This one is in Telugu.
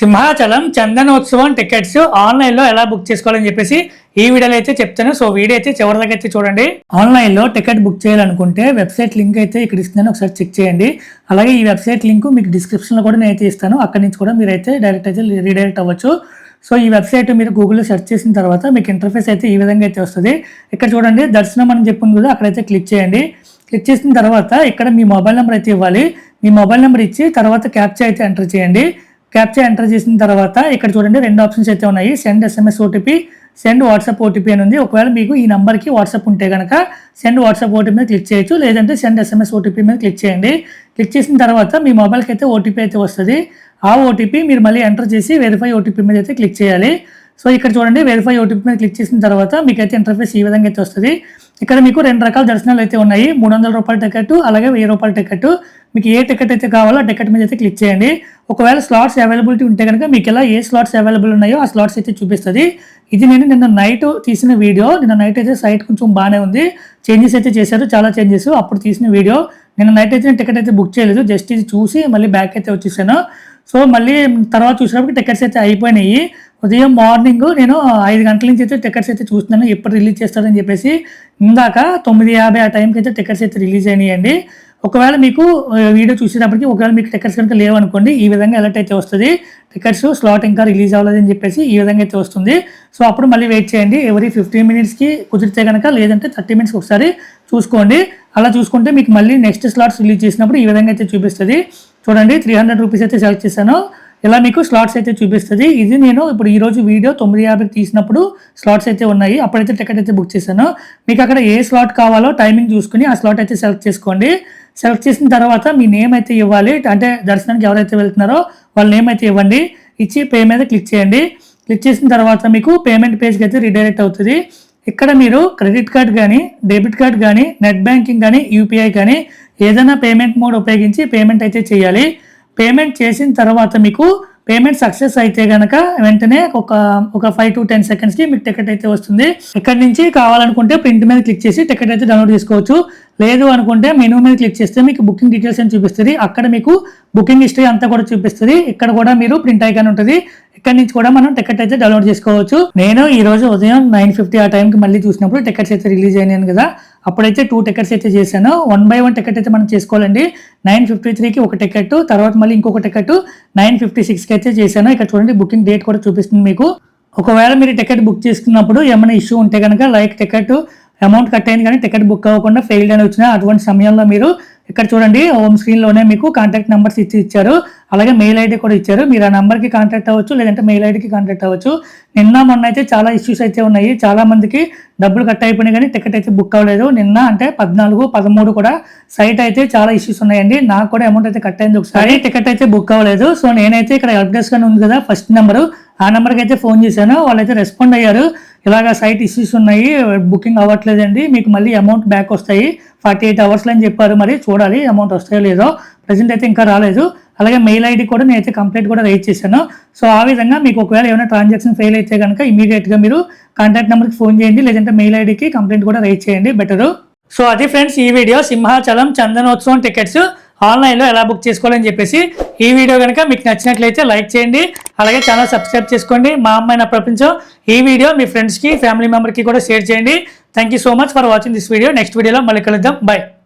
సింహాచలం చందనోత్సవం టికెట్స్ ఆన్లైన్ లో ఎలా బుక్ చేసుకోవాలని చెప్పేసి ఈ వీడియోలో అయితే చెప్తాను. సో వీడియో అయితే చివరి దాకా అయితే చూడండి. ఆన్లైన్ లో టికెట్ బుక్ చేయాలనుకుంటే వెబ్సైట్ లింక్ అయితే ఇక్కడ ఇస్తున్నాను, ఒకసారి చెక్ చేయండి. అలాగే ఈ వెబ్సైట్ లింక్ మీకు డిస్క్రిప్షన్ లో కూడా నేను అయితే ఇస్తాను, అక్కడి నుంచి కూడా మీరు అయితే డైరెక్ట్ అయితే రీడైరెక్ట్ అవ్వచ్చు. సో ఈ వెబ్సైట్ మీరు గూగుల్లో సెర్చ్ చేసిన తర్వాత మీకు ఇంటర్ఫేస్ అయితే ఈ విధంగా అయితే వస్తుంది. ఇక్కడ చూడండి దర్శనం అని చెప్పింది కదా, అక్కడైతే క్లిక్ చేయండి. క్లిక్ చేసిన తర్వాత ఇక్కడ మీ మొబైల్ నెంబర్ అయితే ఇవ్వాలి. మీ మొబైల్ నెంబర్ ఇచ్చి తర్వాత క్యాప్చా అయితే ఎంటర్ చేయండి. క్యాప్చా ఎంటర్ చేసిన తర్వాత ఇక్కడ చూడండి రెండు ఆప్షన్స్ అయితే ఉన్నాయి, send SMS OTP, send WhatsApp OTP అని ఉంది. ఒకవేళ మీకు ఈ నెంబర్కి వాట్సాప్ ఉంటే కనుక సెండ్ వాట్సాప్ ఓటీపీ మీద క్లిక్ చేయొచ్చు, లేదంటే సెండ్ ఎస్ఎంఎస్ ఓటీపీ మీద క్లిక్ చేయండి. క్లిక్ చేసిన తర్వాత మీ మొబైల్కి అయితే ఓటీపీ అయితే వస్తుంది. ఆ ఓటీపీ మీరు మళ్ళీ ఎంటర్ చేసి వెరిఫై ఓటీపీ మీద అయితే క్లిక్ చేయాలి. సో ఇక్కడ చూడండి వెరిఫై ఓటీపీ మీద క్లిక్ చేసిన తర్వాత మీకు అయితే ఇంటర్ఫేస్ ఈ విధంగా అయితే వస్తుంది. ఇక్కడ మీకు రెండు రకాల దర్శనాలు అయితే ఉన్నాయి, 300 రూపాయల టికెట్, అలాగే 1000 రూపాయల టికెట్. మీకు ఏ టికెట్ అయితే కావాలో ఆ టికెట్ మీద అయితే క్లిక్ చేయండి. ఒకవేళ స్లాట్స్ అవైలబిలిటీ ఉంటే కనుక మీకు ఇలా ఏ స్లాట్స్ అవైలబుల్ ఉన్నాయో ఆ స్లాట్స్ అయితే చూపిస్తుంది. ఇది నేను నిన్న నైట్ తీసిన వీడియో. నిన్న నైట్ అయితే సైట్ కొంచెం బాగానే ఉంది, చేంజెస్ అయితే చేశారు, చాలా చేంజెస్. అప్పుడు తీసిన వీడియో. నిన్న నైట్ అయితే నేను టికెట్ అయితే బుక్ చేయలేదు, జస్ట్ ఇది చూసి మళ్ళీ బ్యాక్ అయితే వచ్చేసాను. సో మళ్ళీ తర్వాత చూసినప్పుడు టికెట్స్ అయితే అయిపోయినాయి. ఉదయం మార్నింగ్ నేను 5 గంటల నుంచి అయితే టికెట్స్ అయితే చూస్తున్నాను, ఎప్పుడు రిలీజ్ చేస్తారని చెప్పేసి. ఇందాక 9:50 ఆ టైంకి అయితే టికెట్స్ అయితే రిలీజ్ అయినాయండి. ఒకవేళ మీకు వీడియో చూసేటప్పటికి ఒకవేళ మీకు టికెట్స్ కనుక లేవనుకోండి, ఈ విధంగా అలర్ట్ అయితే వస్తుంది, టికెట్స్ స్లాట్ ఇంకా రిలీజ్ అవ్వలేదని చెప్పేసి ఈ విధంగా అయితే వస్తుంది. సో అప్పుడు మళ్ళీ వెయిట్ చేయండి. ఎవరీ 15 మినిట్స్కి కుదిరితే కనుక, లేదంటే 30 మినిట్స్కి ఒకసారి చూసుకోండి. అలా చూసుకుంటే మీకు మళ్ళీ నెక్స్ట్ స్లాట్స్ రిలీజ్ చేసినప్పుడు ఈ విధంగా అయితే చూపిస్తుంది. చూడండి 300 రూపీస్ అయితే సెలెక్ట్ చేశాను, ఇలా మీకు స్లాట్స్ అయితే చూపిస్తుంది. ఇది నేను ఇప్పుడు ఈరోజు వీడియో 9:50కి తీసినప్పుడు స్లాట్స్ అయితే ఉన్నాయి, అప్పుడైతే టికెట్ అయితే బుక్ చేశాను. మీకు అక్కడ ఏ స్లాట్ కావాలో టైమింగ్ చూసుకుని ఆ స్లాట్ అయితే సెలెక్ట్ చేసుకోండి. సెలెక్ట్ చేసిన తర్వాత మీ నేమ్ అయితే ఇవ్వాలి, అంటే దర్శనానికి ఎవరైతే వెళ్తున్నారో వాళ్ళ నేమ్ అయితే ఇవ్వండి. ఇచ్చి పే మీద క్లిక్ చేయండి. క్లిక్ చేసిన తర్వాత మీకు పేమెంట్ పేజ్కి అయితే రీడైరెక్ట్ అవుతుంది. ఇక్కడ మీరు క్రెడిట్ కార్డ్ కానీ, డెబిట్ కార్డ్ కానీ, నెట్ బ్యాంకింగ్ కానీ, యూపీఐ కానీ ఏదైనా పేమెంట్ మోడ్ ఉపయోగించి పేమెంట్ అయితే చేయాలి. పేమెంట్ చేసిన తర్వాత మీకు పేమెంట్ సక్సెస్ అయితే కనుక వెంటనే ఒక 5 to 10 సెకండ్స్కి మీకు టికెట్ అయితే వస్తుంది. ఇక్కడ నుంచి కావాలనుకుంటే ప్రింట్ మీద క్లిక్ చేసి టికెట్ అయితే డౌన్లోడ్ చేసుకోవచ్చు. లేదు అనుకుంటే మెనూ మీద క్లిక్ చేస్తే మీకు బుకింగ్ డీటెయిల్స్ అని చూపిస్తుంది. అక్కడ మీకు బుకింగ్ హిస్టరీ అంతా కూడా చూపిస్తుంది. ఇక్కడ కూడా మీరు ప్రింట్ ఐకాన్ ఉంటుంది, ఇక్కడ నుంచి కూడా మనం టికెట్ అయితే డౌన్లోడ్ చేసుకోవచ్చు. నేను ఈ రోజు ఉదయం 9:50 ఆ టైంకి మళ్ళీ చూసినప్పుడు టికెట్స్ అయితే రిలీజ్ అయినాను కదా, అప్పుడైతే 2 టికెట్స్ అయితే చేశాను. 1 by 1 టికెట్ అయితే మనం చేసుకోవాలండి. 9:53కి ఒక టికెట్, తర్వాత మళ్ళీ ఇంకొక టికెట్ 9:56కి అయితే చేశాను. ఇక్కడ చూడండి బుకింగ్ డేట్ కూడా చూపిస్తుంది మీకు. ఒకవేళ మీరు టికెట్ బుక్ చేసుకున్నప్పుడు ఏమైనా ఇష్యూ ఉంటే కనుక, లైక్ టికెట్ అమౌంట్ కట్ అయింది కానీ టికెట్ బుక్ అవ్వకుండా ఫెయిల్డ్ అని వచ్చినా, అటువంటి సమయంలో మీరు ఇక్కడ చూడండి హోమ్ స్క్రీన్లోనే మీకు కాంటాక్ట్ నెంబర్స్ ఇచ్చారు, అలాగే మెయిల్ ఐడి కూడా ఇచ్చారు. మీరు ఆ నెంబర్కి కాంటాక్ట్ అవ్వచ్చు, లేదంటే మెయిల్ ఐడికి కాంటాక్ట్ అవ్వచ్చు. నిన్న మొన్న అయితే చాలా ఇష్యూస్ అయితే ఉన్నాయి, చాలా మందికి డబ్బులు కట్ అయిపోయినాయి కానీ టికెట్ అయితే బుక్ అవ్వలేదు. నిన్న అంటే 14, 13 కూడా సైట్ అయితే చాలా ఇష్యూస్ ఉన్నాయండి. నాకు కూడా అమౌంట్ అయితే కట్ అయింది ఒకసారి, టికెట్ అయితే బుక్ అవ్వలేదు. సో నేనైతే ఇక్కడ హెల్ప్ డెస్క్ అని ఉంది కదా ఫస్ట్ నెంబరు, ఆ నెంబర్కి అయితే ఫోన్ చేశాను. వాళ్ళైతే రెస్పాండ్ అయ్యారు, ఇలాగ సైట్ ఇష్యూస్ ఉన్నాయి, బుకింగ్ అవ్వట్లేదండి, మీకు మళ్ళీ అమౌంట్ బ్యాక్ వస్తాయి 48 అవర్స్లో అని చెప్పారు. మరి చూడాలి అమౌంట్ వస్తాయో లేదో, ప్రజెంట్ అయితే ఇంకా రాలేదు. అలాగే మెయిల్ ఐడి కూడా నేనైతే కంప్లైంట్ కూడా రైజ్ చేశాను. సో ఆ విధంగా మీకు ఒకవేళ ఏమైనా ట్రాన్సాక్షన్ ఫెయిల్ అయితే కనుక ఇమీడియట్గా మీరు కాంటాక్ట్ నెంబర్కి ఫోన్ చేయండి, లేదంటే మెయిల్ ఐడికి కంప్లైంట్ కూడా రైజ్ చేయండి, బెటరు. సో అది ఫ్రెండ్స్ ఈ వీడియో సింహాచలం చందనోత్సవం టికెట్స్ ఆన్లైన్లో ఎలా బుక్ చేసుకోవాలని చెప్పేసి. ఈ వీడియో కనుక మీకు నచ్చినట్లయితే లైక్ చేయండి, అలాగే ఛానల్ సబ్స్క్రైబ్ చేసుకోండి. మా అమ్మాయి నా ప్రపంచం ఈ వీడియో మీ ఫ్రెండ్స్కి, ఫ్యామిలీ మెంబర్కి కూడా షేర్ చేయండి. Thank you so much for watching this video. Next వీడియోలో మళ్ళీ కలుద్దాం, బై.